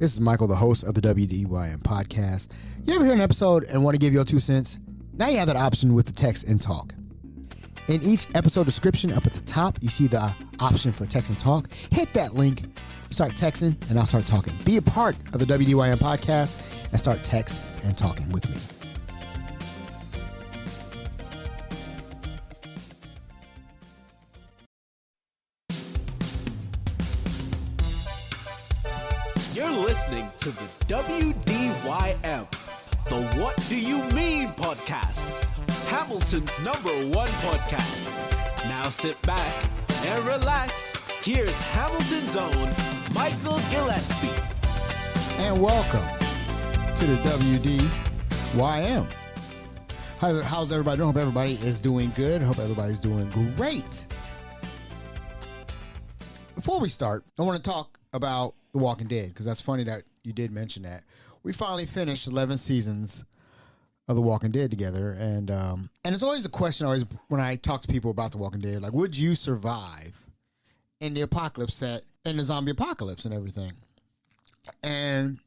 This is Michael, the host of the WDYM podcast. You ever hear an episode and want to give your 2 cents? Now you have that option with the text and talk. In each episode description up at the top, you see the option for text and talk. Hit that link, start texting, and I'll start talking. Be a part of the WDYM podcast and start texting and talking with me. You're listening to the WDYM, the What Do You Mean podcast, Hamilton's #1 podcast. Now sit back and relax. Here's Hamilton's own Michael Gillespie. And welcome to the WDYM. How's everybody doing? Hope everybody is doing good. Hope everybody's doing great. Before we start, I want to talk about The Walking Dead, because that's funny that you did mention that. We finally finished 11 seasons of The Walking Dead together, and it's always a question when I talk to people about The Walking Dead, like, would you survive in the apocalypse set, in the zombie apocalypse and everything? And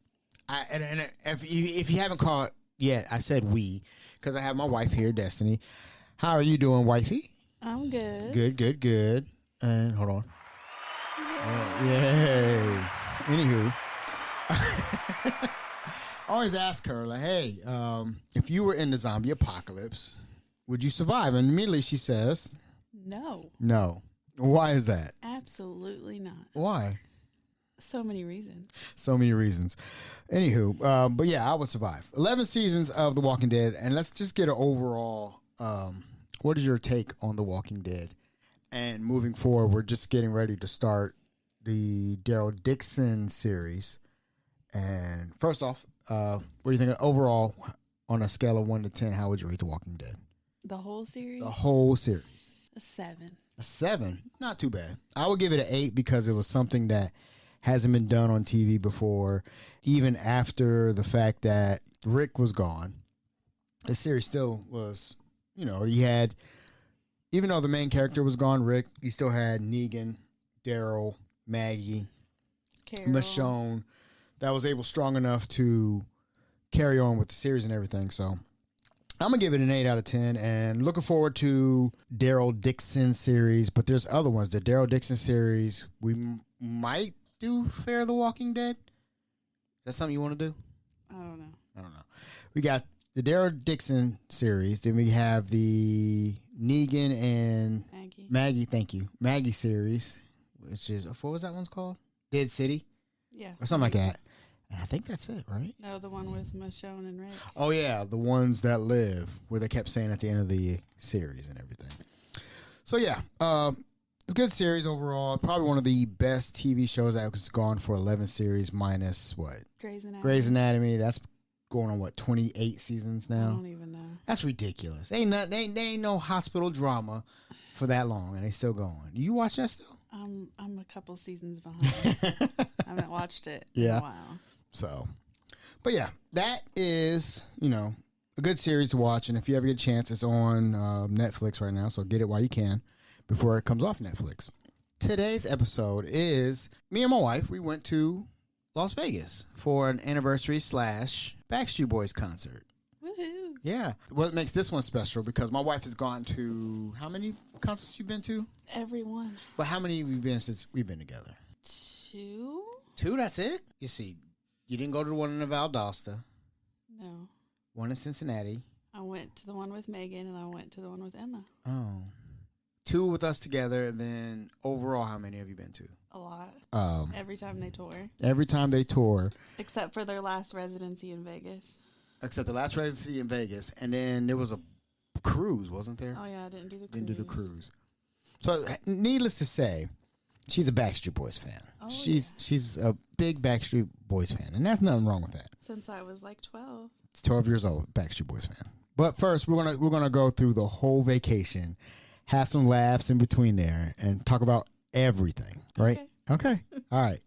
if you haven't caught yet, I said we, because I have my wife here, Destini. How are you doing, wifey? I'm good. Good. And hold on. Yay. Anywho, I always ask her, like, hey, if you were in the zombie apocalypse, would you survive? And immediately she says, No. Why is that? Absolutely not. Why? So many reasons. Anywho, but yeah, I would survive. 11 seasons of The Walking Dead, and let's just get an overall, what is your take on The Walking Dead? And moving forward, we're just getting ready to start the Daryl Dixon series. And first off, what do you think overall, on a scale of 1 to 10, how would you rate The Walking Dead? The whole series? The whole series. A 7. A 7? Not too bad. I would give it an 8 because it was something that hasn't been done on TV before. Even after the fact that Rick was gone, the series still was, you had, even though the main character was gone, Rick, you still had Negan, Daryl, Maggie, Carol. Michonne, that was strong enough to carry on with the series and everything. So I'm going to give it an 8 out of 10, and looking forward to Daryl Dixon series, but there's other ones. The Daryl Dixon series, we might do Fear the Walking Dead. Is that something you want to do? I don't know. We got the Daryl Dixon series. Then we have the Negan and Maggie series, which is, what was that one's called? Dead City? Yeah. Or something like that. And I think that's it, right? No, the one with Michonne and Rick. Oh, yeah, the ones that live, where they kept saying at the end of the series and everything. So, yeah, it's a good series overall. Probably one of the best TV shows that has gone for 11 series minus what? Grey's Anatomy. That's going on, 28 seasons now? I don't even know. That's ridiculous. Ain't no hospital drama for that long, and they still going. Do you watch that still? I'm a couple seasons behind. I haven't watched it in a while. So, but yeah, that is, a good series to watch. And if you ever get a chance, it's on Netflix right now. So get it while you can before it comes off Netflix. Today's episode is me and my wife. We went to Las Vegas for an anniversary / Backstreet Boys concert. Woohoo. Yeah. What makes this one special, because my wife has gone to, how many concerts you been to? Everyone. But how many have we been since we've been together? 2? 2, that's it? You see, you didn't go to the one in Valdosta. No. One in Cincinnati. I went to the one with Megan, and I went to the one with Emma. Oh. 2 with us together, and then overall, how many have you been to? A lot. Every time they tour. Every time they tour. Except for their last residency in Vegas. Except the last residency in Vegas. And then there was a cruise, wasn't there? Oh, yeah, I didn't do the cruise. Didn't do the cruise. So, needless to say, she's a Backstreet Boys fan. Oh, she's a big Backstreet Boys fan, and there's nothing wrong with that. Since I was like 12. It's 12 years old, Backstreet Boys fan. But first, we're gonna go through the whole vacation, have some laughs in between there, and talk about everything. Right? Okay. All right.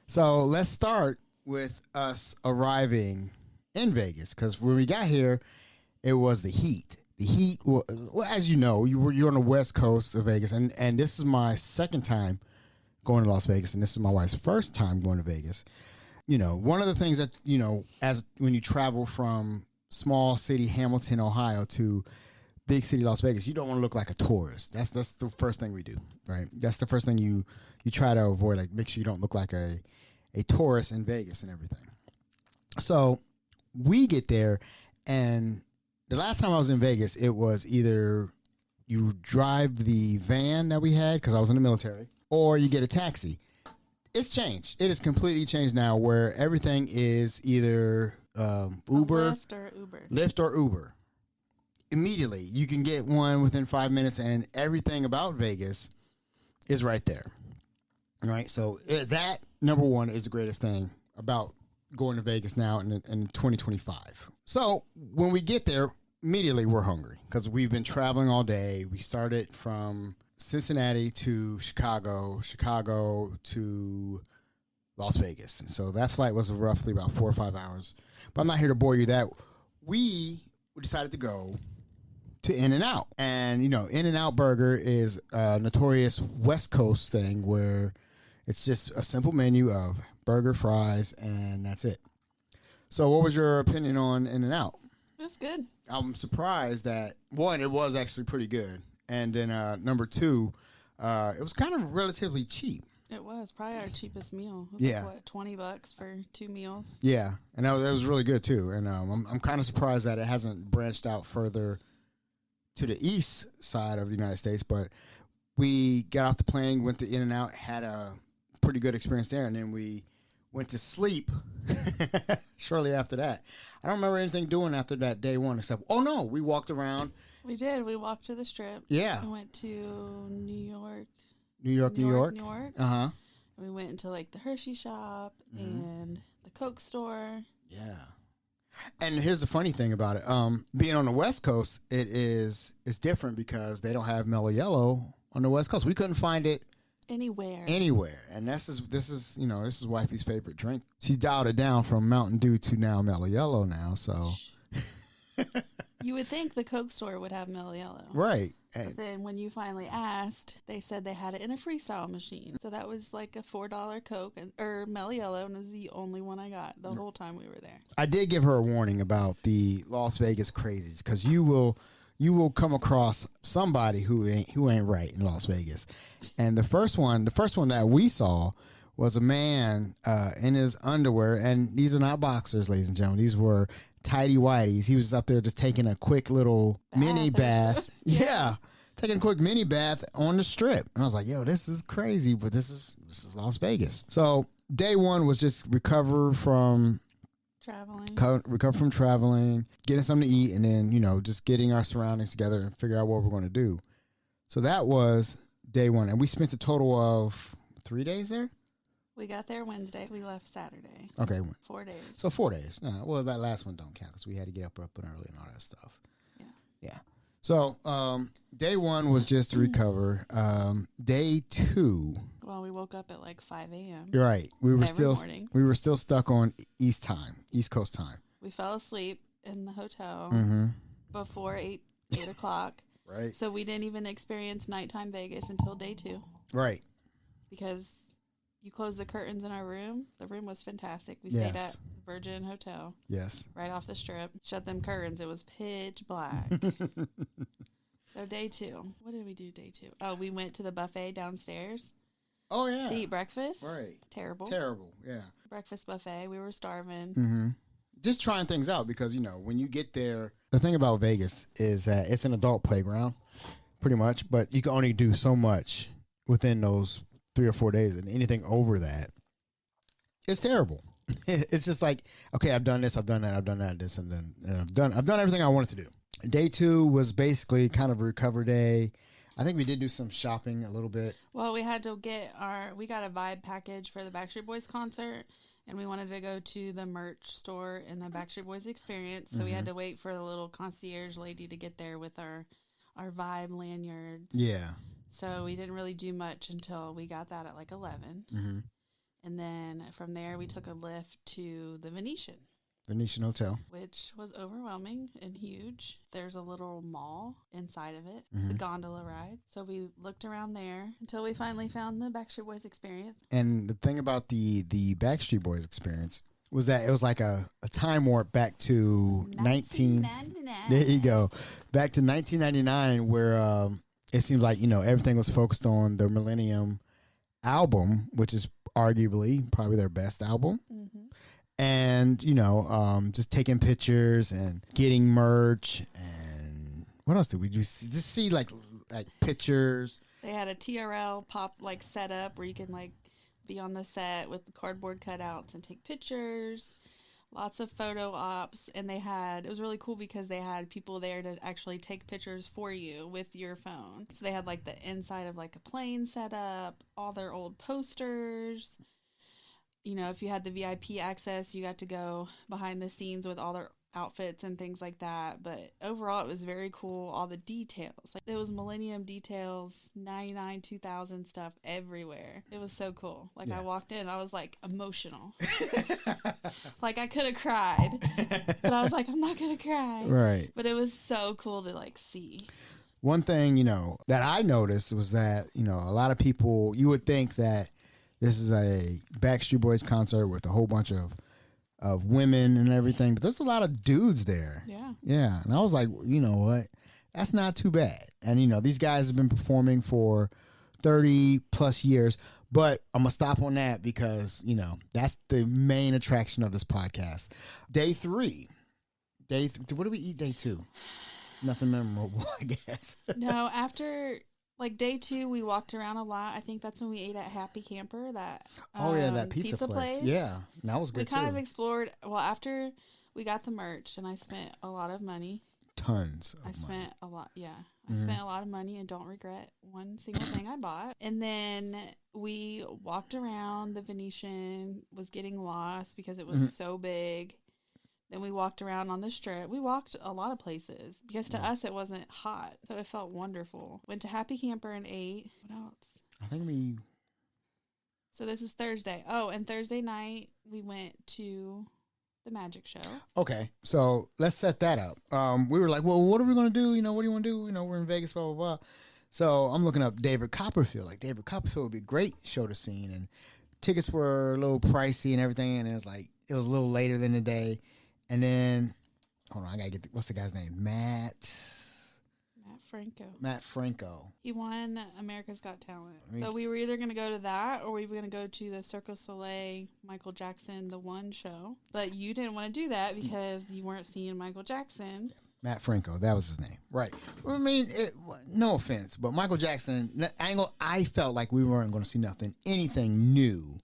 So let's start with us arriving in Vegas, because when we got here, it was the heat. The heat, well, as you know, you're on the west coast of Vegas, and this is my second time going to Las Vegas, and this is my wife's first time going to Vegas. one of the things that, as when you travel from small city Hamilton, Ohio to big city Las Vegas, you don't want to look like a tourist. That's the first thing we do, right? That's the first thing you try to avoid, like make sure you don't look like a tourist in Vegas and everything. So we get there, and the last time I was in Vegas, it was either you drive the van that we had because I was in the military, or you get a taxi. It's changed. It has completely changed now, where everything is either Uber, Lyft or Uber. Immediately, you can get one within 5 minutes, and everything about Vegas is right there. All right, so that number one is the greatest thing about going to Vegas now in 2025. So when we get there, immediately we're hungry because we've been traveling all day. We started from Cincinnati to Chicago to Las Vegas. And so that flight was roughly about 4 or 5 hours. But I'm not here to bore you that. We decided to go to In-N-Out. And, In-N-Out Burger is a notorious West Coast thing where it's just a simple menu of burger, fries, and that's it. So what was your opinion on In-N-Out? It's good. I'm surprised that, one, it was actually pretty good. And then number two, it was kind of relatively cheap. It was probably our cheapest meal. It was Yeah. like, what, $20 for 2 meals? Yeah, and that was really good too. And I'm kind of surprised that it hasn't branched out further to the east side of the United States. But we got off the plane, went to In-N-Out, had a pretty good experience there, and then we went to sleep shortly after that. I don't remember anything doing after that day one except, we walked around. We did. We walked to the Strip. Yeah. We went to New York. New York. Uh-huh. We went into like the Hershey shop and the Coke store. Yeah. And here's the funny thing about it. Being on the West Coast, it's different because they don't have Mellow Yellow on the West Coast. We couldn't find it anywhere. And this is wifey's favorite drink. She's dialed it down from Mountain Dew to now Mellow Yellow now, so You would think the Coke store would have Mellow Yellow. Right. But then when you finally asked, they said they had it in a freestyle machine. So that was like a $4 Coke or Mellow Yellow, and it was the only one I got the whole time we were there. I did give her a warning about the Las Vegas crazies because you will come across somebody who ain't right in Las Vegas. And the first one that we saw was a man in his underwear, and these are not boxers, ladies and gentlemen. These were tighty whities. He was up there just taking a quick little mini bath. Yeah. Taking a quick mini bath on the Strip. And I was like, yo, this is crazy, but this is Las Vegas. So day one was just recover from traveling, getting something to eat, and then, just getting our surroundings together and figure out what we're going to do. So that was day one. And we spent a total of 3 days there. We got there Wednesday. We left Saturday. Okay. 4 days. So 4 days. Well, that last one don't count because we had to get up and early and all that stuff. Yeah. So day one was just to recover. Day two. Well, we woke up at like 5 a.m. You're right. We were still stuck on East Coast time. We fell asleep in the hotel before 8 o'clock. Right. So we didn't even experience nighttime Vegas until day two. Right. Because you closed the curtains in our room. The room was fantastic. We stayed at Virgin Hotel. Yes. Right off the Strip. Shut them curtains. It was pitch black. So day two. What did we do day two? Oh, we went to the buffet downstairs. Oh, yeah. To eat breakfast. Right. Terrible, yeah. Breakfast buffet. We were starving. Mm-hmm. Just trying things out because, when you get there, the thing about Vegas is that it's an adult playground, pretty much, but you can only do so much within those 3 or 4 days, and anything over that, it's terrible. It's just like, okay, I've done this, I've done that, this, and then I've done everything I wanted to do. Day two was basically kind of a recover day. I think we did do some shopping a little bit. Well, we had to we got a vibe package for the Backstreet Boys concert, and we wanted to go to the merch store in the Backstreet Boys experience, so we had to wait for the little concierge lady to get there with our vibe lanyards. Yeah. So we didn't really do much until we got that at like 11. Mm-hmm. And then from there, we took a lift to the Venetian. Venetian Hotel. which was overwhelming and huge. There's a little mall inside of it, Mm-hmm. the gondola ride. So we looked around there until we finally found the Backstreet Boys experience. And the thing about the Backstreet Boys experience was that it was like a time warp back to 1999. There you go. Back to 1999, where it seems like, everything was focused on the Millennium album, which is arguably probably their best album. Mm-hmm. And, just taking pictures and getting merch. And what else did we do? Just see like pictures. They had a TRL pop setup where you can be on the set with cardboard cutouts and take pictures. Lots of photo ops, and it was really cool because they had people there to actually take pictures for you with your phone. So they had the inside of a plane set up, all their old posters. If you had the VIP access, you got to go behind the scenes with all their outfits and things like that. But overall, it was very cool. All the details. There was Millennium details, 99, 2000 stuff everywhere. It was so cool. Yeah. I walked in, I was emotional. I could have cried. But I was I'm not going to cry. Right. But it was so cool to see. One thing, that I noticed was that, a lot of people, you would think that this is a Backstreet Boys concert with a whole bunch of women and everything, but there's a lot of dudes there. Yeah. Yeah. And I was like, you know what? That's not too bad. And, these guys have been performing for 30 plus years, but I'm going to stop on that because, that's the main attraction of this podcast. Day 3. What do we eat day 2? Nothing memorable, I guess. No, after day 2, we walked around a lot. I think that's when we ate at Happy Camper, that that pizza place. Yeah, that was good we kind too. of explored. Well, after we got the merch, and I spent a lot of money. Tons of I money. spent a lot. Yeah, I Mm-hmm. spent a lot of money and don't regret one single thing I bought. And then we walked around. The Venetian was getting lost because it was Mm-hmm. so big. Then we walked around on the strip. We walked a lot of places because to us it wasn't hot. So it felt wonderful. Went to Happy Camper and ate. What else? I think we... So this is Thursday. Oh, and Thursday night we went to the magic show. Okay, so let's set that up. We were like, well, what are we going to do? What do you want to do? We're in Vegas, blah, blah, blah. So I'm looking up David Copperfield. David Copperfield would be a great show to see. And tickets were a little pricey and everything. And it was a little later than the day. And then, hold on, I got to get, what's the guy's name? Mat Franco. He won America's Got Talent. So we were either going to go to that or we were going to go to the Cirque du Soleil Michael Jackson The One show. But you didn't want to do that because you weren't seeing Michael Jackson. Mat Franco, that was his name. Right. I mean, no offense, but Michael Jackson, I felt like we weren't going to see anything new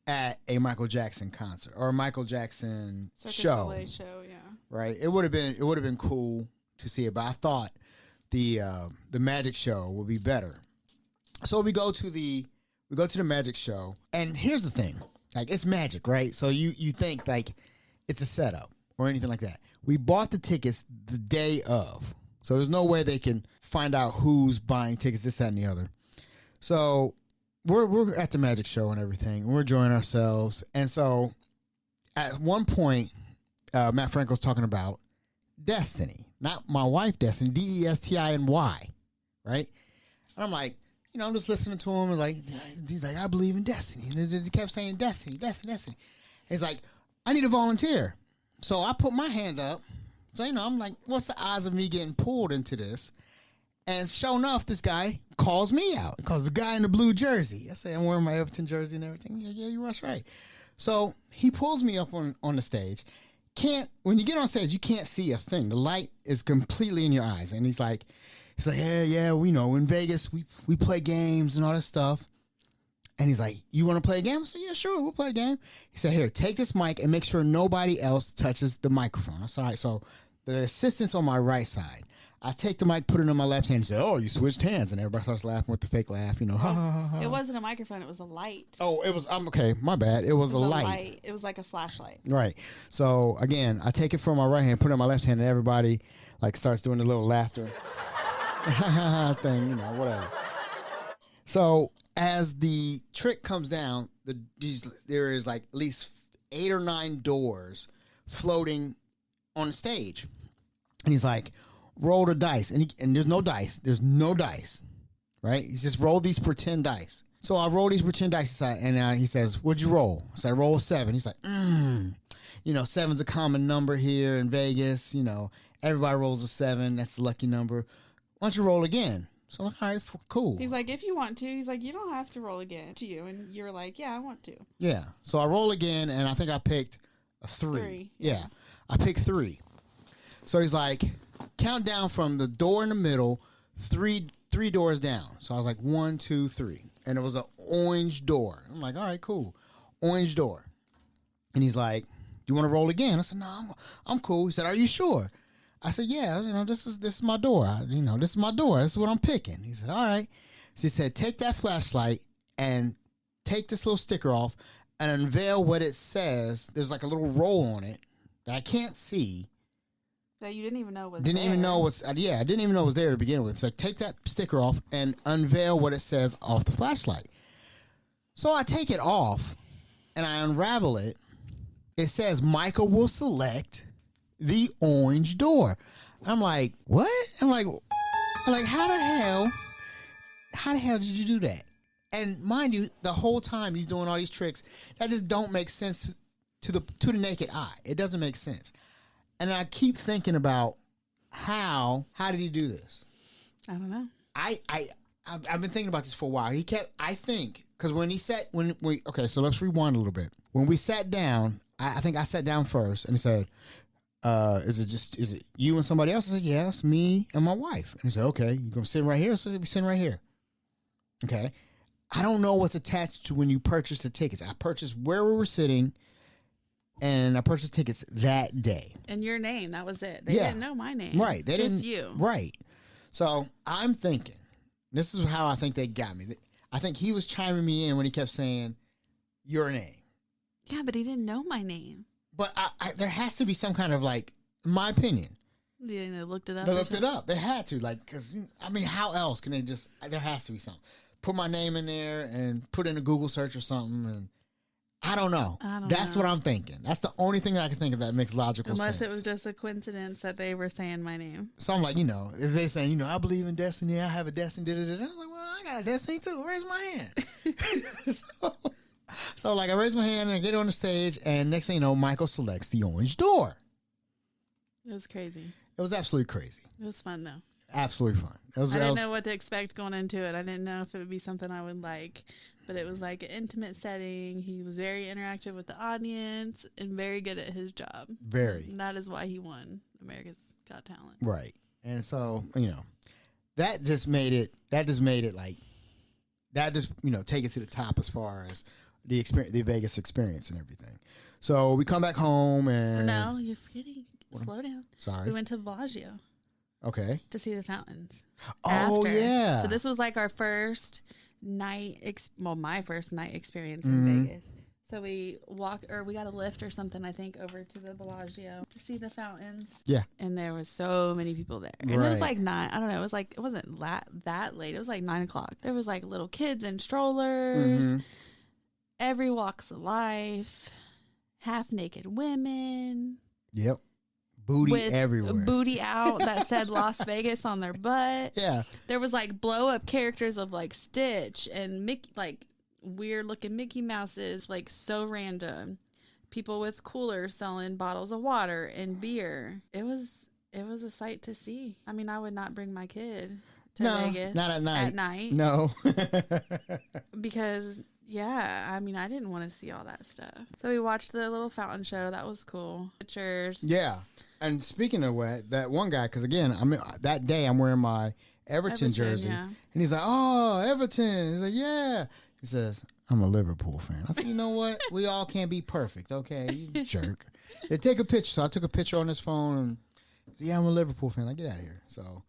at a Michael Jackson concert or a Michael Jackson Cirque show. du Soleil show, yeah. Right. It would have been cool to see it, but I thought the magic show would be better. So we go to the magic show, and here's the thing. It's magic, right? So you think it's a setup or anything like that. We bought the tickets the day of. So there's no way they can find out who's buying tickets, this, that, and the other. So we're at the magic show and everything, and we're enjoying ourselves. And so at one point, Mat Franco's talking about Destiny, not my wife, Destiny, Destiny, right? And I'm like, I'm just listening to him, and he's like, I believe in destiny. And he kept saying destiny, destiny, destiny. He's like, I need a volunteer. So I put my hand up. So, I'm like, what's the odds of me getting pulled into this? And sure enough, this guy calls me out. He calls the guy in the blue jersey. I say, I'm wearing my Everton jersey and everything. Yeah, you're right. So he pulls me up on the stage. When you get on stage, you can't see a thing. The light is completely in your eyes. And he's like, yeah, we know in Vegas, we play games and all that stuff. And he's like, you want to play a game? I said, yeah, sure, we'll play a game. He said, here, take this mic and make sure nobody else touches the microphone. I said, all right, so the assistant's on my right side. I take the mic, put it on my left hand, and say, oh, you switched hands. And everybody starts laughing with the fake laugh, ha, ha, ha, ha. It wasn't a microphone, it was a light. Oh, it was, okay, my bad. It was a light. It was like a flashlight. Right. So, again, I take it from my right hand, put it on my left hand, and everybody, starts doing the little laughter thing, whatever. So, as the trick comes down, there is at least 8 or 9 doors floating on the stage. And he's like, roll the dice. And there's no dice. There's no dice. Right? He's just roll these pretend dice. So I roll these pretend dice, and he says, what'd you roll? So I roll a 7. He's like, 7's a common number here in Vegas. Everybody rolls a 7. That's the lucky number. Why don't you roll again? So I'm like, all right, cool. He's like, if you want to. He's like, you don't have to roll again to you. And you're like, yeah, I want to. Yeah. So I roll again, and I think I picked a 3. Yeah. I picked 3. So he's like, count down from the door in the middle, three doors down. So I was like, 1, 2, 3. And it was an orange door. I'm like, all right, cool. Orange door. And he's like, do you want to roll again? I said, no, I'm cool. He said, are you sure? I said, yeah, this is my door. This is my door. This is what I'm picking. He said, all right. So he said, take that flashlight and take this little sticker off and unveil what it says. There's like a little roll on it that I can't see. That you didn't even know was I didn't even know it was there to begin with. So take that sticker off and unveil what it says off the flashlight. So I take it off and I unravel it. It says Michael will select the orange door. I'm like, what? I'm like, how the hell did you do that? And mind you, the whole time he's doing all these tricks that just don't make sense to the naked eye. It doesn't make sense. And I keep thinking about how did he do this? I don't know. I've been thinking about this for a while. Because so let's rewind a little bit. When we sat down, I think I sat down first, and he said, is it you and somebody else? I said, yeah, it's me and my wife. And he said, okay, you gonna sit right here? So he'll be sitting right here. Okay. I don't know what's attached to when you purchase the tickets. I purchased where we were sitting, and I purchased tickets that day. And your name, that was it. They didn't know my name. Right. They Just didn't. you. Right. So I'm thinking, this is how I think they got me. I think he was chiming me in when he kept saying, your name. Yeah, but he didn't know my name. But there has to be some kind of, in my opinion. Yeah, they looked it up. They looked it up. They had to, because, how else can they just, there has to be something. Put my name in there and put in a Google search or something, and I don't know. That's what I'm thinking. That's the only thing that I can think of that makes logical sense. Unless it was just a coincidence that they were saying my name. So I'm like, if they saying, I believe in destiny, I have a destiny, I'm like, well, I got a destiny too. Raise my hand. So I raise my hand and I get on the stage, and next thing you know, Michael selects the orange door. It was crazy. It was absolutely crazy. It was fun though. Absolutely fun. I didn't know what to expect going into it. I didn't know if it would be something I would like, but it was like an intimate setting. He was very interactive with the audience and very good at his job. Very. And that is why he won America's Got Talent. Right. And so, that just made it take it to the top as far as the experience, the Vegas experience and everything. So we come back home and... No, you're forgetting. Slow down. Sorry. We went to Bellagio. Okay. To see the fountains. Oh, after. yeah. So this was our first night, my first night experience in Vegas. So we got a lift or something, I think, over to the Bellagio to see the fountains. Yeah. And there was so many people there. And it was 9, I don't know, it wasn't that late. It was 9 o'clock. There was little kids in strollers, every walks of life, half naked women. Yep. Booty with everywhere. Booty out that said Las Vegas on their butt. Yeah. There was blow up characters of Stitch and Mickey, weird looking Mickey Mouses, so random. People with coolers selling bottles of water and beer. It was a sight to see. I mean, I would not bring my kid to Vegas. Not at night. At night. No. Because I didn't want to see all that stuff. So we watched the little fountain show. That was cool. Pictures. Yeah. And speaking of that one guy, because again, that day I'm wearing my Everton jersey. Yeah. And he's like, oh, Everton. He's like, yeah. He says, I'm a Liverpool fan. I said, you know what? We all can't be perfect, okay? You jerk. They take a picture. So I took a picture on his phone. And yeah, I'm a Liverpool fan. Get out of here. So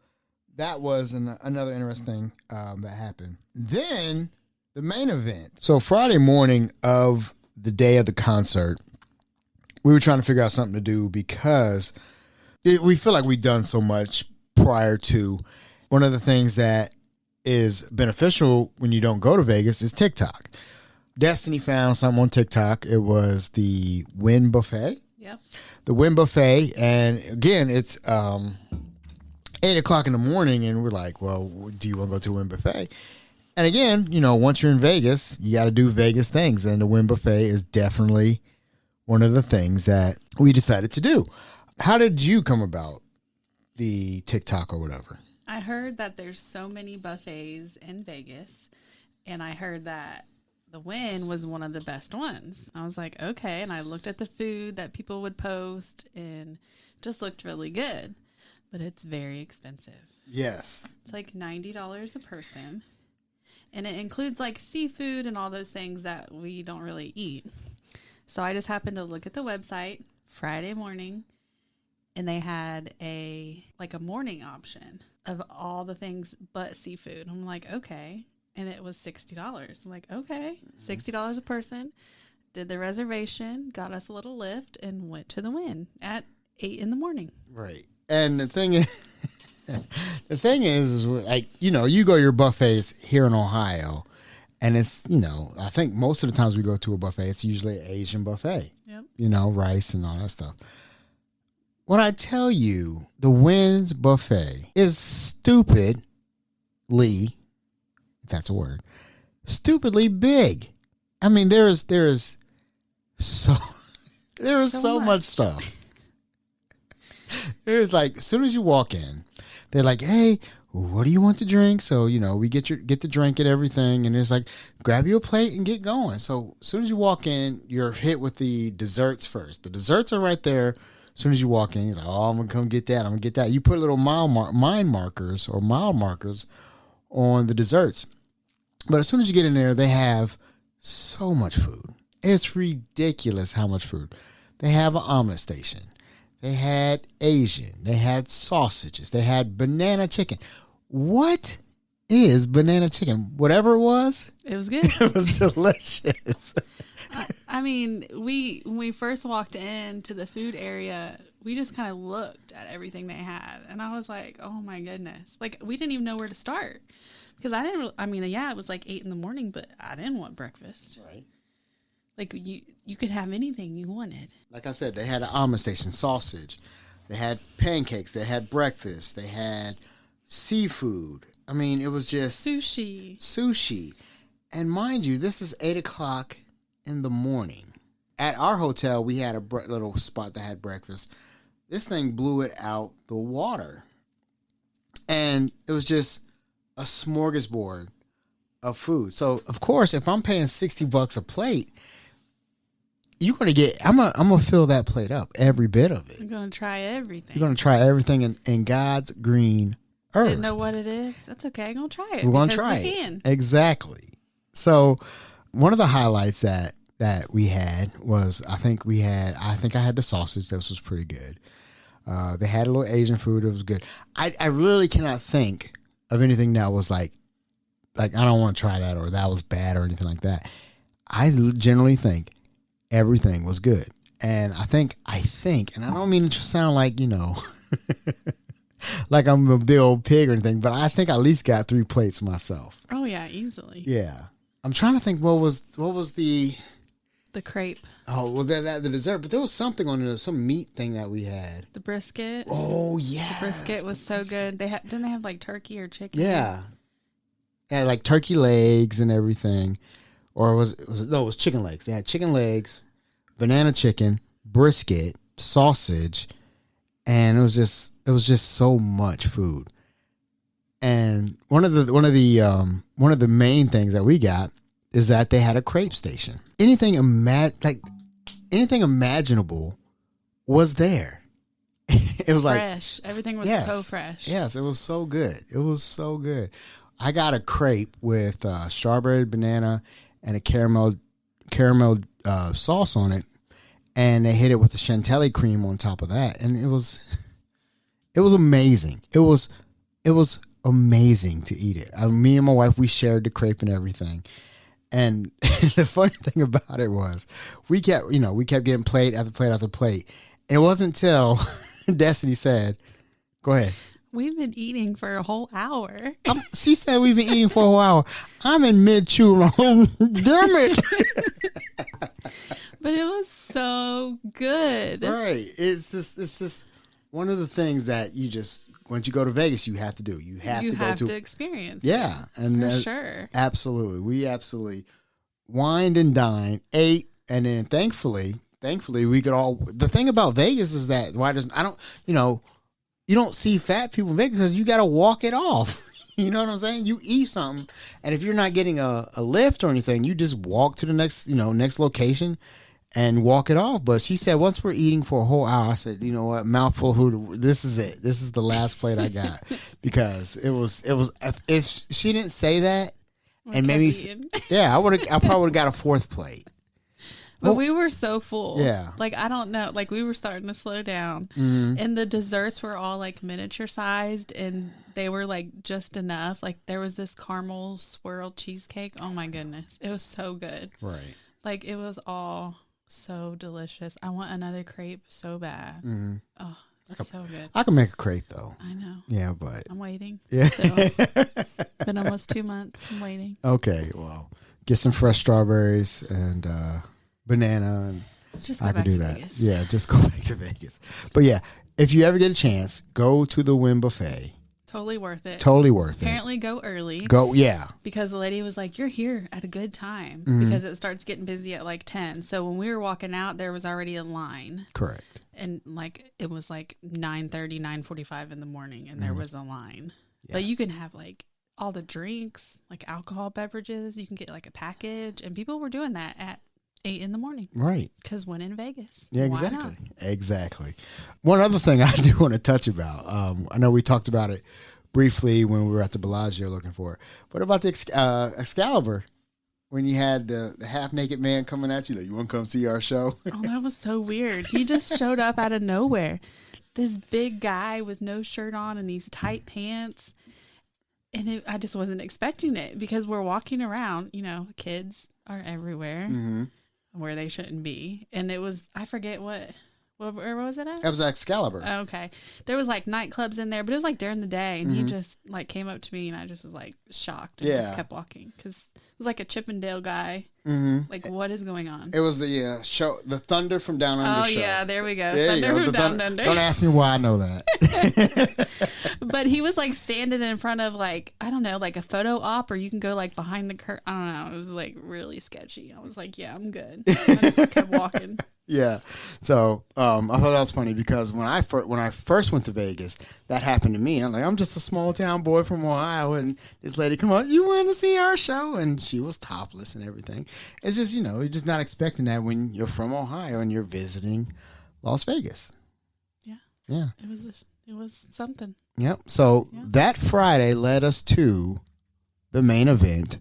that was another interesting thing that happened. Then the main event. So Friday morning of the day of the concert, we were trying to figure out something to do because we feel like we've done so much prior to. One of the things that is beneficial when you don't go to Vegas is TikTok. Destini found something on TikTok. It was the Wynn Buffet. Yep. The Wynn Buffet. And again, it's 8 o'clock in the morning, and we're like, well, do you want to go to the Wynn Buffet? And again, once you're in Vegas, you got to do Vegas things. And the Wynn Buffet is definitely one of the things that we decided to do. How did you come about the TikTok or whatever? I heard that there's so many buffets in Vegas, and I heard that the Wynn was one of the best ones. I was like, okay. And I looked at the food that people would post and just looked really good, but it's very expensive. Yes. It's like $90 a person. And it includes like seafood and all those things that we don't really eat. So I just happened to look at the website Friday morning, and they had a morning option of all the things but seafood. I'm like, okay. And it was $60. I'm like, okay, $60 a person. Did the reservation, got us a little lift, and went to the Wynn at 8 in the morning. Right. And the thing is like, you go to your buffets here in Ohio, and it's, I think most of the times we go to a buffet, it's usually an Asian buffet. Yep. Rice and all that stuff. When I tell you the Wynn's buffet is stupidly, if that's a word, stupidly big. I mean, there is so much stuff. There's like, as soon as you walk in, they're like, hey, what do you want to drink? So, we get the drink and everything. And it's like, grab you a plate and get going. So as soon as you walk in, you're hit with the desserts first. The desserts are right there. As soon as you walk in, you're like, oh, I'm going to come get that. I'm going to get that. You put little mile markers on the desserts. But as soon as you get in there, they have so much food. It's ridiculous how much food. They have an omelet station. They had Asian. They had sausages. They had banana chicken. What is banana chicken? Whatever it was good. It was delicious. I mean, when we first walked into the food area, we just kind of looked at everything they had. And I was like, oh, my goodness. Like, we didn't even know where to start. Because it was like 8 in the morning, but I didn't want breakfast. Right. Like, you could have anything you wanted. Like I said, they had an omelet station, sausage. They had pancakes. They had breakfast. They had seafood. I mean, it was just... Sushi. And mind you, this is 8 o'clock in the morning. At our hotel, we had a little spot that had breakfast. This thing blew it out the water. And it was just a smorgasbord of food. So, of course, if I'm paying $60 a plate... You're gonna get. I'm gonna fill that plate up, every bit of it. You're gonna try everything. You're gonna try everything in God's green earth. Didn't know what it is. That's okay. I'm gonna try it. We're gonna try it. Exactly. So, one of the highlights that we had was I think I had the sausage. This was pretty good. They had a little Asian food. It was good. I really cannot think of anything that was like I don't want to try that or that was bad or anything like that. I generally think everything was good. And I think, and I don't mean to sound like, like I'm a big old pig or anything, but I think I at least got 3 plates myself. Oh yeah, easily. Yeah. I'm trying to think what was the crepe. Oh, well, the dessert, but there was something on there, some meat thing that we had. The brisket. Oh, yeah. The brisket was so good. Didn't they have like turkey or chicken? Yeah. Yeah, like turkey legs and everything. Or it was chicken legs. They had chicken legs, banana chicken, brisket, sausage, and it was just so much food. And one of the main things that we got is that they had a crepe station. Anything imaginable was there. It was fresh. Everything was so fresh. Yes, it was so good. It was so good. I got a crepe with strawberry, banana, and a caramel sauce on it, and they hit it with the chantilly cream on top of that, and it was amazing. It was amazing to eat it. Me and my wife, we shared the crepe and everything, and the funny thing about it was we kept getting plate after plate after plate, and it wasn't until Destiny said, "Go ahead." We've been eating for a whole hour. She said we've been eating for a whole hour. I'm in mid-chew. Damn it. But it was so good. Right. It's just one of the things that you just, once you go to Vegas, you have to do. You have to experience. Yeah. And for sure. Absolutely. We absolutely wined and dined, ate, and then thankfully we could all, the thing about Vegas is that you don't see fat people in Vegas because you got to walk it off. You know what I'm saying? You eat something, and if you're not getting a lift or anything, you just walk to the next location and walk it off. But she said once we're eating for a whole hour, I said, you know what, mouthful of food, this is it. This is the last plate I got. Because it was if she didn't say that, and maybe I probably would have got a fourth plate. But we were so full. Yeah. Like, I don't know. Like, we were starting to slow down. Mm-hmm. And the desserts were all, like, miniature sized. And they were, like, just enough. Like, there was this caramel swirl cheesecake. Oh, my goodness. It was so good. Right. Like, it was all so delicious. I want another crepe so bad. Mm-hmm. Oh, so good. I can make a crepe, though. I know. Yeah, but. I'm waiting. Yeah. So, been almost 2 months. I'm waiting. Okay, well, get some fresh strawberries and banana, and just I go could back do to that. Vegas. Yeah, just go back to Vegas. But yeah, if you ever get a chance, go to the Wynn Buffet. Totally worth it. Totally worth Apparently go early. Go, yeah. Because the lady was like, you're here at a good time. Mm-hmm. Because it starts getting busy at like 10. So when we were walking out, there was already a line. Correct. And like it was like 9:30, 9:45 in the morning, and there was a line. Yeah. But you can have like all the drinks, like alcohol beverages. You can get like a package. And people were doing that at 8 in the morning. Right. Because when in Vegas. Yeah, Why exactly. not? Exactly. One other thing I do want to touch about, I know we talked about it briefly when we were at the Bellagio looking for it, but about the Excalibur, when you had the half-naked man coming at you, like, you want to come see our show? Oh, that was so weird. He just showed up out of nowhere. This big guy with no shirt on and these tight pants. And I just wasn't expecting it because we're walking around, kids are everywhere. Mm-hmm. Where they shouldn't be. And it was, I forget where was it at? That was Excalibur. Okay. There was like nightclubs in there, but it was like during the day. And he just like came up to me and I just was like shocked and just kept walking. Because it was like a Chippendale guy. Mm-hmm. Like, what is going on? It was the show, the Thunder from Down Under show. Oh, yeah, there we go. There Thunder from Down Under. Don't ask me why I know that. But he was like standing in front of like, I don't know, like a photo op, or you can go like behind the curtain. I don't know. It was like really sketchy. I was like, yeah, I'm good. I just kept walking. Yeah. So I thought that was funny because when I first went to Vegas, that happened to me. I'm like, I'm just a small town boy from Ohio, and this lady come on, you want to see our show? And she was topless and everything. It's just, you're just not expecting that when you're from Ohio and you're visiting Las Vegas. Yeah. Yeah. It was something. Yep. So that Friday led us to the main event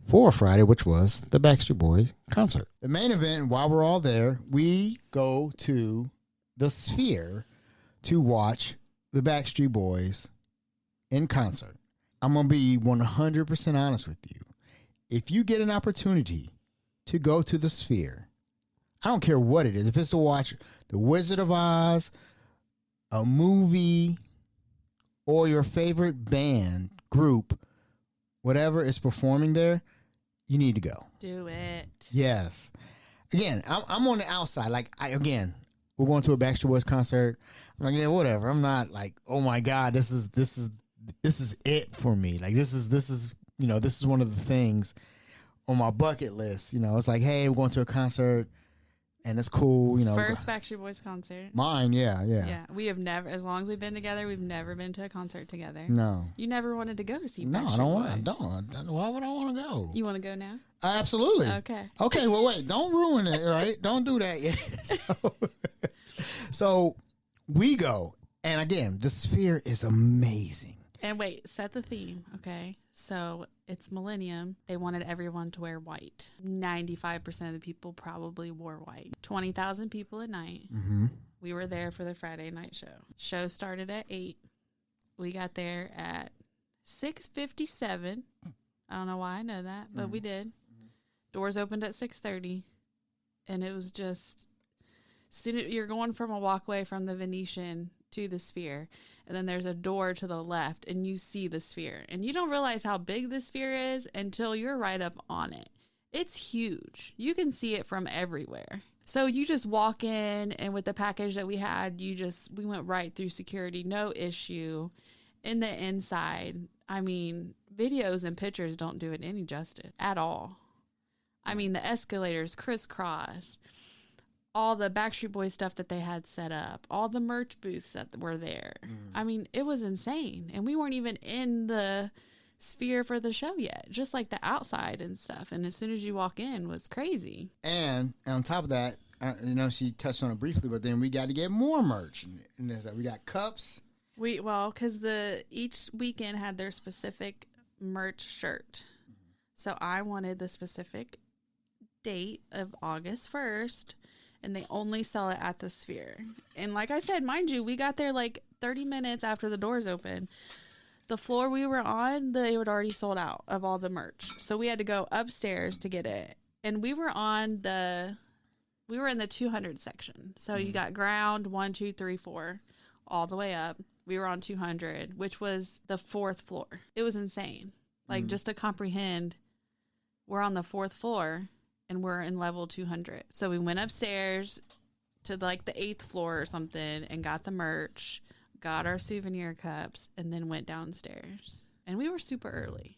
for Friday, which was the Backstreet Boys concert. The main event, while we're all there, we go to the Sphere to watch the Backstreet Boys in concert. I'm going to be 100% honest with you. If you get an opportunity to go to the Sphere, I don't care what it is. If it's to watch The Wizard of Oz, a movie, or your favorite band, group, whatever is performing there, you need to go. Do it. Yes. Again, I'm on the outside. Like, we're going to a Backstreet Boys concert. I'm like, yeah, whatever. I'm not like, oh my God, this is it for me. Like, this is one of the things on my bucket list. It's like, hey, we're going to a concert and it's cool. First Backstreet Boys concert. Mine, yeah. Yeah, we have never, as long as we've been together, we've never been to a concert together. No. You never wanted to go to see Backstreet No, I don't Boys. want. I don't. Why would I want to go? You want to go now? Absolutely. Okay. Okay. Well, wait. Don't ruin it. Right? Don't do that yet. So we go, and again, the Sphere is amazing. And wait, set the theme. Okay. So it's Millennium. They wanted everyone to wear white. 95% of the people probably wore white. 20,000 people a night. Mm-hmm. We were there for the Friday night show. Show started at 8. We got there at 6:57. I don't know why I know that, but we did. Doors opened at 6:30, and it was just you're going from a walkway from the Venetian to the Sphere, and then there's a door to the left, and you see the Sphere, and you don't realize how big the Sphere is until you're right up on it, It's huge. You can see it from everywhere. So you just walk in, and with the package that we had, we went right through security, no issue. In the inside, I mean, videos and pictures don't do it any justice at all. I mean, the escalators crisscross, all the Backstreet Boys stuff that they had set up, all the merch booths that were there. I mean, it was insane. And we weren't even in the sphere for the show yet, just like the outside and stuff. And as soon as you walk in, was crazy. And on top of that, she touched on it briefly, but then we got to get more merch. And we got cups. Because each weekend had their specific merch shirt. So I wanted the specific date of August 1st, and they only sell it at the Sphere. And like I said, mind you, we got there like 30 minutes after the doors opened. The floor we were on, they had already sold out of all the merch. So we had to go upstairs to get it. And we were in the 200 section. So you got ground 1, 2, 3, 4, all the way up. We were on 200, which was the 4th floor. It was insane. Like, just to comprehend, we're on the 4th floor and we're in level 200. So we went upstairs to like the 8th floor or something and got the merch, got our souvenir cups, and then went downstairs. And we were super early.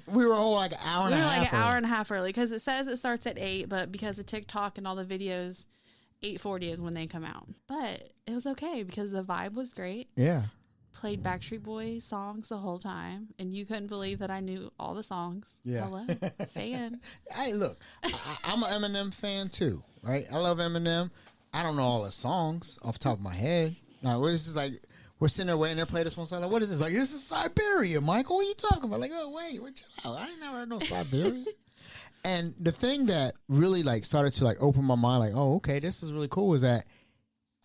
We were like an hour and a half. We were like an hour and a half early because it says it starts at 8, but because of TikTok and all the videos, 8:40 is when they come out. But it was okay because the vibe was great. Yeah. Played Backstreet Boys songs the whole time, and you couldn't believe that I knew all the songs. Yeah. Hello, fan. Hey, look, I'm an Eminem fan too, right? I love Eminem. I don't know all the songs off the top of my head. Now, it's just like, we're sitting there waiting to play this one song. Like, what is this? Like, this is Siberia, Michael. What are you talking about? Like, oh, wait, chill out. I ain't never heard no Siberia. And the thing that really like started to like open my mind, like, oh, okay, this is really cool, is that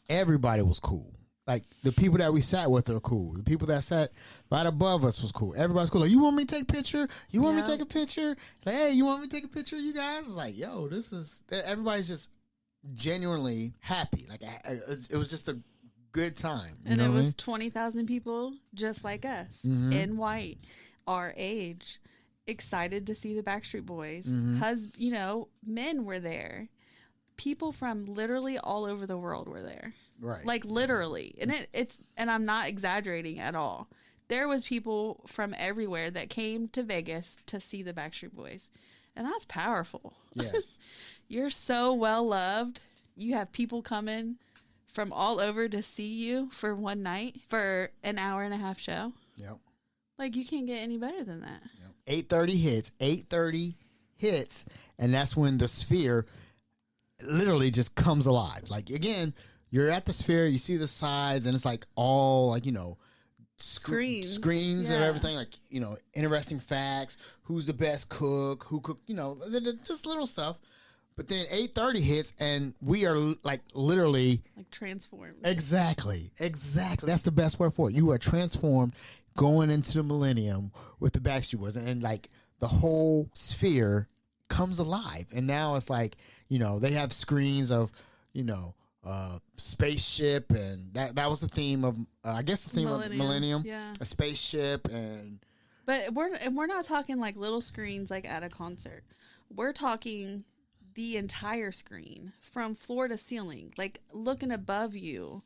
everybody was cool. Like, the people that we sat with are cool. The people that sat right above us was cool. Everybody's cool. Like, you want me to take a picture? You want me to take a picture? Like, hey, you want me to take a picture of you guys? It's like, yo, everybody's just genuinely happy. Like, it was just a good time. And it was 20,000 people just like us, in white, our age, excited to see the Backstreet Boys. Men were there. People from literally all over the world were there. Right. Like, literally. And and I'm not exaggerating at all. There was people from everywhere that came to Vegas to see the Backstreet Boys. And that's powerful. Yes. You're so well loved. You have people coming from all over to see you for one night for an hour and a half show. Yep. Like, you can't get any better than that. Yep. 8:30 hits, and that's when the Sphere literally just comes alive. Like, again, you're at the Sphere, you see the sides, and it's like all like, screens of everything, like, interesting facts, who's the best cook, who cooked, just little stuff. But then 8:30 hits, and we are like literally like transformed. Exactly. That's the best word for it. You are transformed going into the Millennium with the Backstreet Boys, and like the whole Sphere comes alive. And now it's like, they have screens of, spaceship, and that was the theme of I guess the theme of Millennium. Yeah. A spaceship. But we're not talking like little screens like at a concert. We're talking the entire screen from floor to ceiling. Like, looking above you,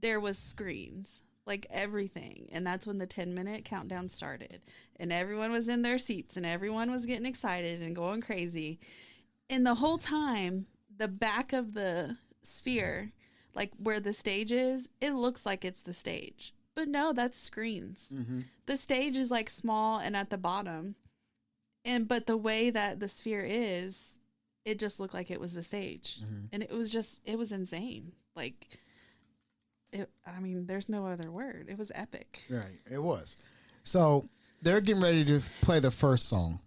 there was screens, like everything. And that's when the 10-minute countdown started, and everyone was in their seats, and everyone was getting excited and going crazy. And the whole time, the back of the Sphere, like where the stage is, it looks like it's the stage, but no, that's screens. The stage is like small and at the bottom, but the way that the Sphere is, it just looked like it was the stage. And it was insane. Like, there's no other word. It was epic. Right. It was. So they're getting ready to play the first song,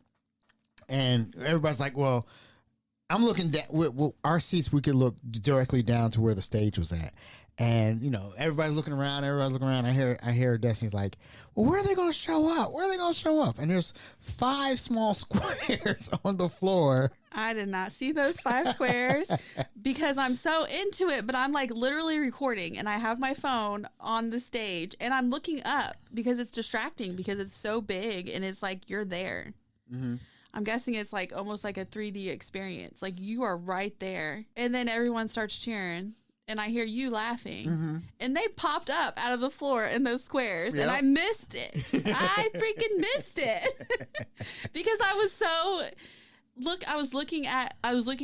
and everybody's like, well, I'm looking down. Our seats, we could look directly down to where the stage was at. And, everybody's looking around. I hear Destiny's like, well, where are they going to show up? And there's 5 small squares on the floor. I did not see those 5 squares because I'm so into it, but I'm like literally recording, and I have my phone on the stage, and I'm looking up because it's distracting because it's so big, and it's like, you're there. I'm guessing it's like almost like a 3D experience. Like you are right there. And then everyone starts cheering. And I hear you laughing. And they popped up out of the floor in those squares. And I missed it. I freaking missed it. Because I was so... I was looking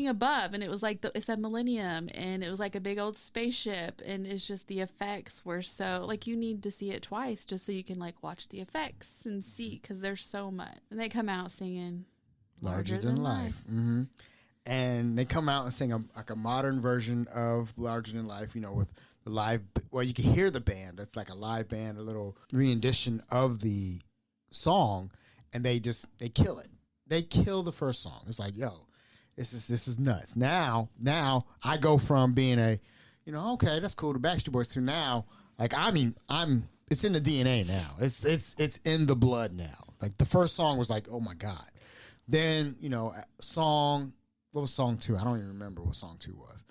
above, and it was like it said Millennium, and it was like a big old spaceship, and it's just the effects were so like you need to see it twice just so you can like watch the effects and see because there's so much. And they come out singing Larger Than Life. And they come out and sing a modern version of Larger Than Life, you know, with the live. Well, you can hear the band. It's like a live band, a little rendition of the song, and they kill it. They kill the first song. It's like, yo, this is nuts. Now I go from being okay, that's cool, the Backstreet Boys, to now, like, I mean, it's in the DNA now. It's in the blood now. Like, the first song was like, oh my God. Then, what was song 2? I don't even remember what song 2 was.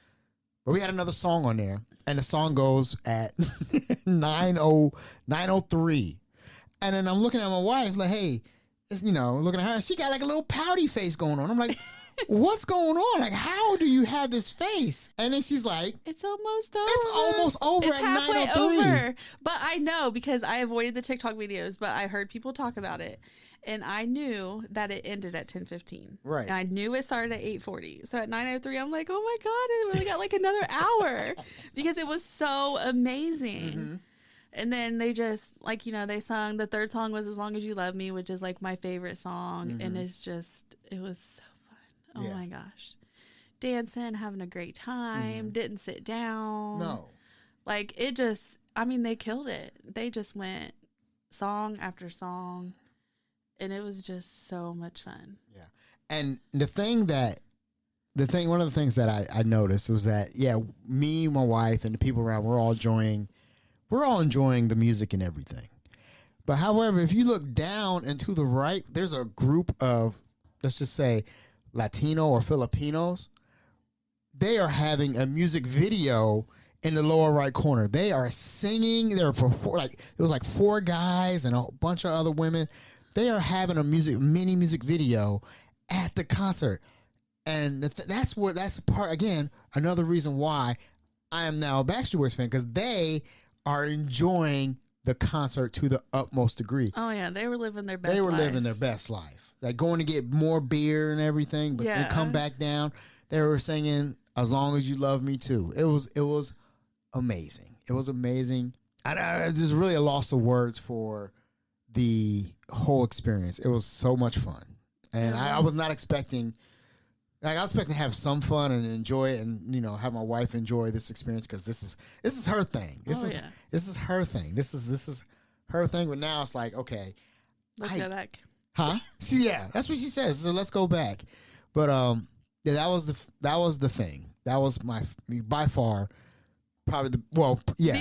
But we had another song on there, and the song goes at 9:03. And then I'm looking at my wife like, hey, it's, looking at her, she got like a little pouty face going on. I'm like, what's going on? Like, how do you have this face? And then she's like, it's almost over. It's almost over it's at halfway 9:03. Over. But I know because I avoided the TikTok videos, but I heard people talk about it. And I knew that it ended at 10:15. Right. And I knew it started at 8:40. So at 9:03, I'm like, oh my God, it really got like another hour because it was so amazing. And then they just, like, they sung, the third song was As Long As You Love Me, which is, like, my favorite song. And it was so fun. Oh, my gosh. Dancing, having a great time, didn't sit down. No. Like, they killed it. They just went song after song. And it was just so much fun. Yeah. And one of the things that I noticed was that, me, my wife, and the people around, we're all enjoying the music and everything. But however, if you look down and to the right, there's a group of, let's just say, Latino or Filipinos. They are having a music video in the lower right corner. They are singing. There was like 4 guys and a bunch of other women. They are having a mini music video at the concert. And that's part, again, another reason why I am now a Backstreet Boys fan, because they are enjoying the concert to the utmost degree. Oh, yeah. They were living their best life. They were living their best life. Like going to get more beer and everything, but they come back down. They were singing As Long As You Love Me Too. It was amazing. It was amazing. I just really a loss of words for the whole experience. It was so much fun. And I was not expecting... Like, I was expecting to have some fun and enjoy it and, have my wife enjoy this experience because this is her thing. This is her thing. This is her thing. But now it's like, okay. Let's go back. Huh? That's what she says. So let's go back. But that was the thing. That was by far probably the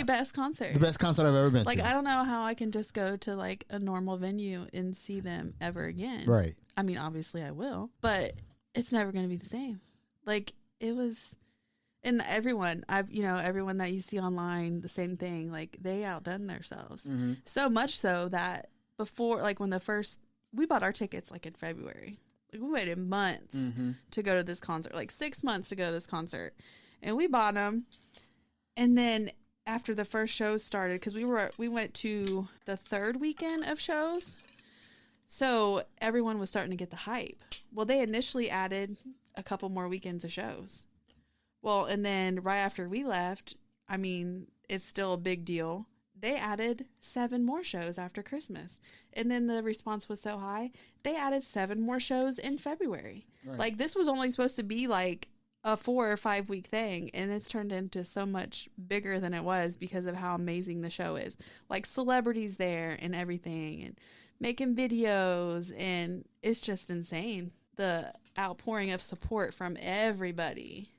best concert. The best concert I've ever been to. Like, I don't know how I can just go to like a normal venue and see them ever again. Right. I mean, obviously I will, but it's never going to be the same. Like, it was, and everyone that you see online, the same thing, like they outdone themselves. So much so that before, like when we bought our tickets like in February, like we waited months to go to this concert, like 6 months to go to this concert, and we bought them. And then after the first shows started, because we went to the third weekend of shows, so everyone was starting to get the hype. Well, they initially added a couple more weekends of shows. Well, and then right after we left, I mean, it's still a big deal. They added 7 more shows after Christmas. And then the response was so high, they added 7 more shows in February. Right. Like, this was only supposed to be like a 4 or 5 week thing, and it's turned into so much bigger than it was because of how amazing the show is. Like, celebrities there and everything, and making videos, and it's just insane. The outpouring of support from everybody,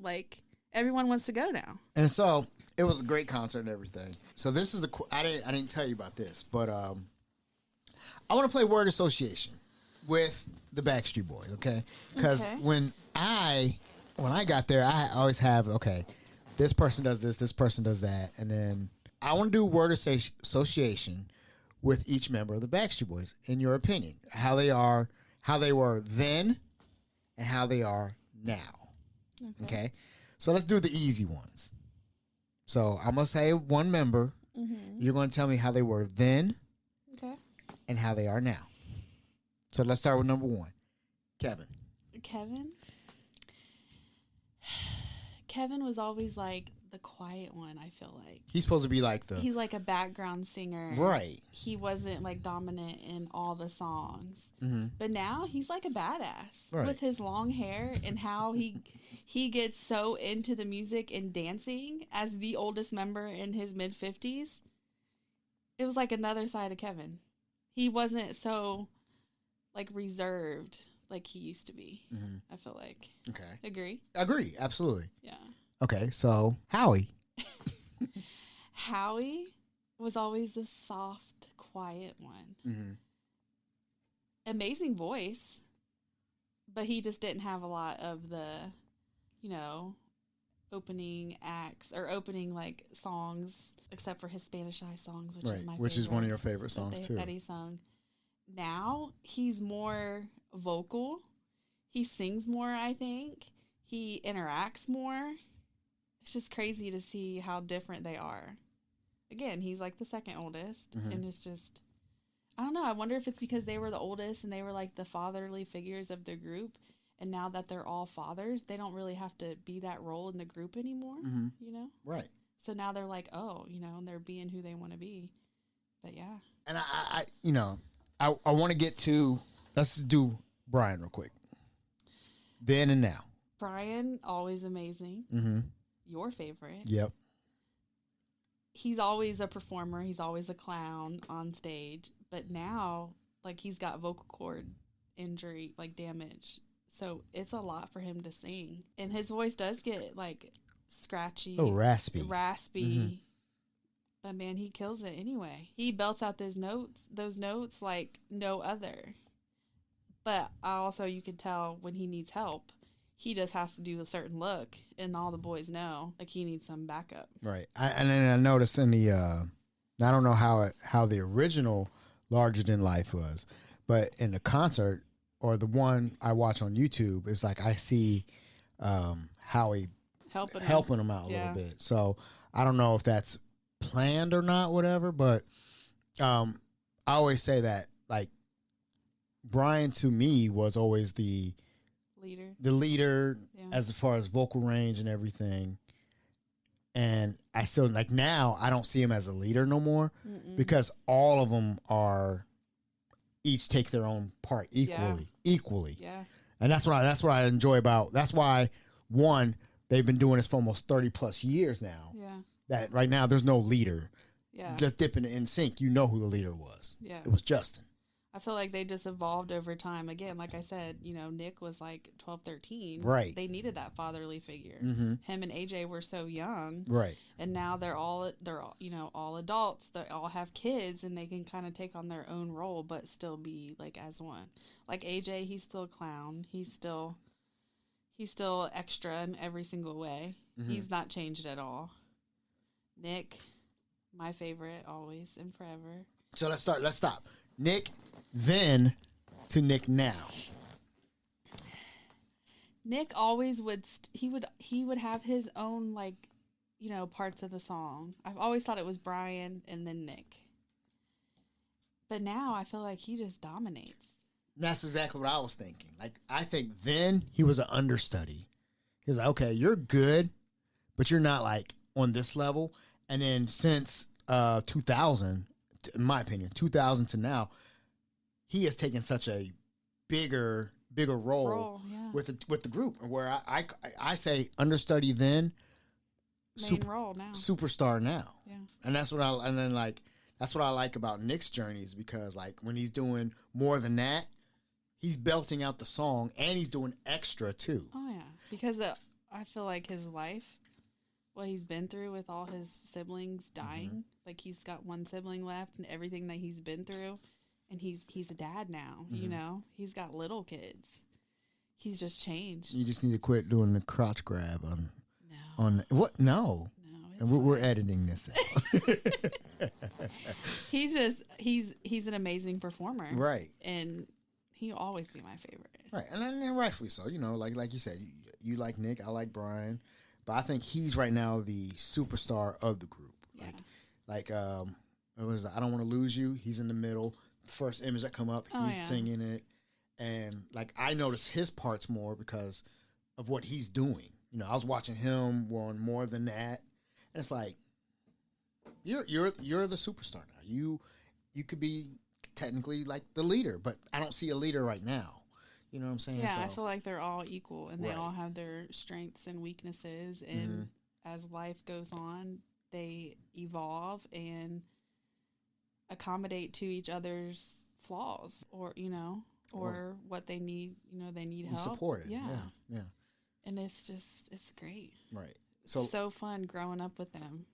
like everyone wants to go now. And so it was a great concert and everything. So this is I didn't tell you about this, but I want to play word association with the Backstreet Boys, okay? Because when I got there, I always have, this person does this person does that, and then I want to do word association with each member of the Backstreet Boys, in your opinion? How they were then, and how they are now. Okay? So let's do the easy ones. So I'm going to say one member. Mm-hmm. You're going to tell me how they were then and how they are now. So let's start with number one. Kevin. Kevin was always like the quiet one, I feel like. He's supposed to be like he's like a background singer. Right. He wasn't like dominant in all the songs. Mm-hmm. But now he's like a badass with his long hair and how he gets so into the music and dancing as the oldest member in his mid-50s. It was like another side of Kevin. He wasn't so like reserved like he used to be. Mm-hmm. I feel like. Okay. Agree. Absolutely. Yeah. Okay. So Howie. Howie was always the soft, quiet one. Mm-hmm. Amazing voice, but he just didn't have a lot of the, opening acts or opening like songs, except for his Spanish Eye songs, which is my favorite. Which is one of your favorite songs too. That he sung. Now he's more vocal. He sings more, I think. He interacts more. It's just crazy to see how different they are. Again, he's like the second oldest, and it's just, I don't know. I wonder if it's because they were the oldest and they were like the fatherly figures of the group, and now that they're all fathers, they don't really have to be that role in the group anymore, Right. So now they're like, and they're being who they want to be. But yeah. And I want to get to, let's do Brian real quick. Then and now. Brian, always amazing. Mm-hmm. Your favorite. Yep. He's always a performer. He's always a clown on stage. But now, like, he's got vocal cord injury, like, damage. So it's a lot for him to sing. And his voice does get, like, scratchy. Oh, raspy. Mm-hmm. But, man, he kills it anyway. He belts out those notes like no other. But also you can tell when he needs help, he just has to do a certain look, and all the boys know, like, he needs some backup. Right. And then I noticed in the, I don't know how the original Larger Than Life was, but in the concert, or the one I watch on YouTube, it's like I see Howie helping him out a little bit. So I don't know if that's planned or not, whatever, but I always say that, like, Brian to me was always the leader as far as vocal range and everything. And I still, like, now I don't see him as a leader no more. Mm-mm. Because all of them each take their own part equally. Yeah. And that's what I enjoy about, that's why, one, they've been doing this for almost 30 plus years now. Yeah. That right now there's no leader. Yeah. Just dipping in sync, you know who the leader was. Yeah. It was Justin. I feel like they just evolved over time. Again, like I said, Nick was like 12, 13. Right. They needed that fatherly figure. Mm-hmm. Him and AJ were so young. Right. And now they're all adults. They all have kids, and they can kind of take on their own role, but still be like as one. Like AJ, he's still a clown. He's still extra in every single way. Mm-hmm. He's not changed at all. Nick, my favorite, always and forever. So let's stop. Nick then to Nick now. Nick always would he would have his own, like, parts of the song. I've always thought it was Brian and then Nick. But now I feel like he just dominates. That's exactly what I was thinking. Like, I think then he was an understudy. He was like, okay, you're good, but you're not like on this level. And then since 2000, in my opinion, 2000 to now, he has taken such a bigger role with the group, where I say understudy then, role now, superstar now. Yeah. And that's what I like about Nick's journey, is because, like, when he's doing more than that, he's belting out the song and he's doing extra too. Oh yeah, because I feel like his life, what he's been through with all his siblings dying, like, he's got one sibling left, and everything that he's been through, and he's a dad now. He's got little kids. He's just changed. You just need to quit doing the crotch grab on what? No. and we're editing this out. He's an amazing performer. Right. And he'll always be my favorite. Right. And then rightfully so. You know, like you said, you like Nick, I like Brian. But I think he's right now the superstar of the group. Yeah. It was I Don't Want to Lose You. He's in the middle. The first image that come up, he's singing it. And like I noticed his parts more because of what he's doing. You know, I was watching him on More Than That. And it's like you're the superstar now. You could be technically like the leader, but I don't see a leader right now. You know what I'm saying? Yeah, so, I feel like they're all equal and they Right. all have their strengths and weaknesses. And as life goes on, they evolve and accommodate to each other's flaws or what they need. You know, they need help. support it. Yeah. And it's great. Right. So fun growing up with them.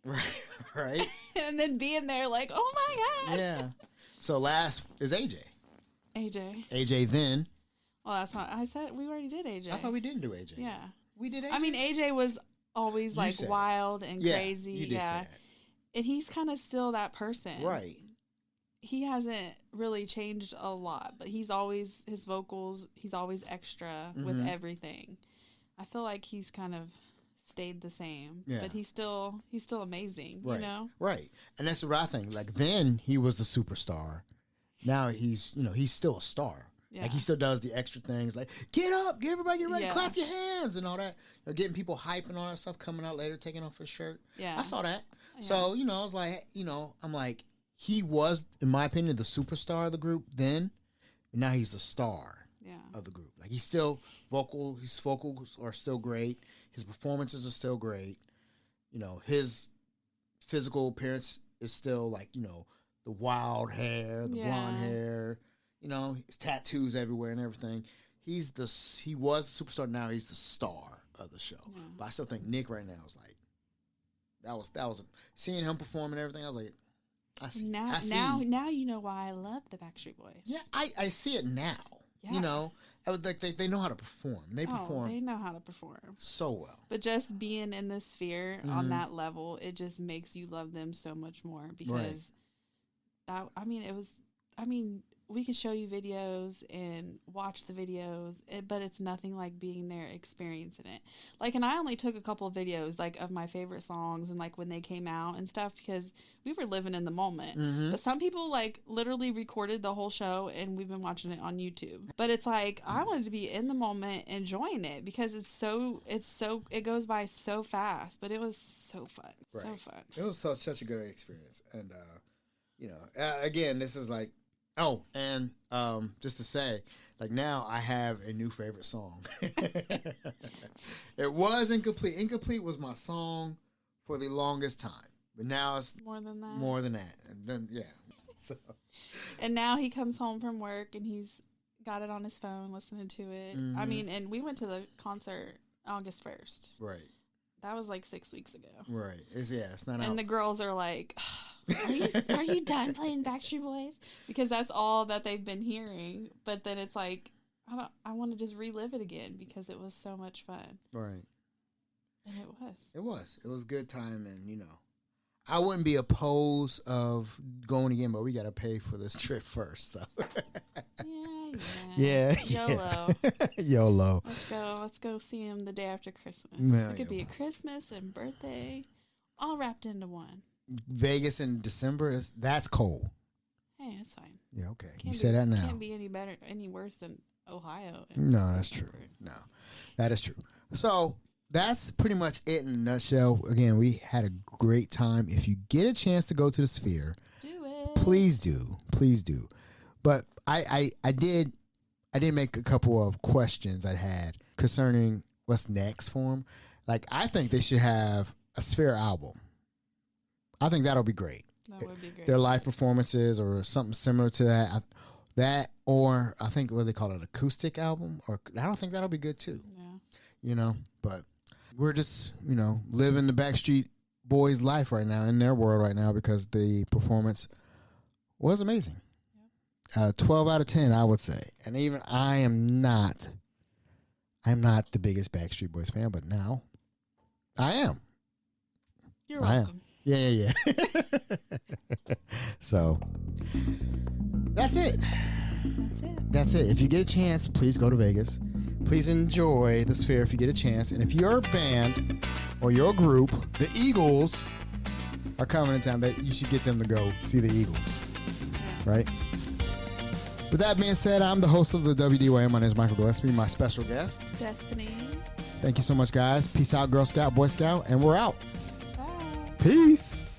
Right. And then being there like, oh my God. Yeah. So last is AJ. AJ then. Well, that's not, I said we already did AJ. I thought we didn't do AJ. Yeah. We did AJ. I mean, AJ was always like wild and crazy. You did say that. And he's kind of still that person. Right. He hasn't really changed a lot, but he's always, his vocals, he's always extra with everything. I feel like he's kind of stayed the same, but he's still amazing, right. you know? Right. And that's what I think. Like then he was the superstar. Now he's still a star. Yeah. Like he still does the extra things like get up, get everybody get ready, clap your hands and all that. You know, getting people hype and all that stuff coming out later, taking off his shirt. Yeah. I saw that. Yeah. So, I was like, I'm like, he was, in my opinion, the superstar of the group then, and now he's the star of the group. Like he's still his vocals are still great. His performances are still great. His physical appearance is still like, the wild hair, the blonde hair, his tattoos everywhere and everything. He was the superstar. Now he's the star of the show. Yeah. But I still think Nick right now is like, that was seeing him perform and everything. I was like, I see. Now you know why I love the Backstreet Boys. Yeah, I see it now. Yeah. I was like they know how to perform. They know how to perform so well. But just being in the sphere on that level, it just makes you love them so much more because we can show you videos and watch the videos, but it's nothing like being there, experiencing it. Like, and I only took a couple of videos, like, of my favorite songs and, like, when they came out and stuff because we were living in the moment. Mm-hmm. But some people, like, literally recorded the whole show and we've been watching it on YouTube. But it's like, I wanted to be in the moment enjoying it because it goes by so fast, but it was so fun. Right. So fun. It was such a good experience. And, again, this is like, oh, and just to say, like now I have a new favorite song. It was Incomplete. Incomplete was my song for the longest time, but now it's more than that. More than that, and then So. And now he comes home from work and he's got it on his phone, listening to it. Mm-hmm. I mean, and we went to the concert August 1st. Right. That was like 6 weeks ago. Right. It's not out. And the girls are like, are you done playing Backstreet Boys? Because that's all that they've been hearing. But then it's like, I want to just relive it again because it was so much fun. Right. And it was. It was. It was a good time. And, I wouldn't be opposed of going again, but we got to pay for this trip first. So. Yeah. YOLO. YOLO. Let's go see him the day after Christmas. Yeah, it could be a Christmas and birthday all wrapped into one. Vegas in December, that's cold. Hey, that's fine. Yeah, okay. You say that now. Can't be any worse than Ohio. No, that's true. No, that is true. So that's pretty much it in a nutshell. Again, we had a great time. If you get a chance to go to the Sphere, do it. Please do. Please do. But I did make a couple of questions I had concerning what's next for them. Like, I think they should have a Sphere album. I think that'll be great. That would be great. Their live performances or something similar to that. Or I think what they call it, acoustic album. Or I don't think that'll be good too. Yeah. But we're just, living the Backstreet Boys life right now, in their world right now, because the performance was amazing. 12 out of 10, I would say. And even I'm not the biggest Backstreet Boys fan, but now I am. You're I am. welcome. Yeah. So that's it. That's it. If you get a chance, please go to Vegas. Please enjoy the Sphere if you get a chance. And if you're a band or you're a group, the Eagles are coming in town. That you should get them to go see the Eagles. Right? With that being said, I'm the host of the WDYM. My name is Michael Gillespie. My special guest, Destini. Thank you so much, guys. Peace out, Girl Scout, Boy Scout, and we're out. Bye. Peace.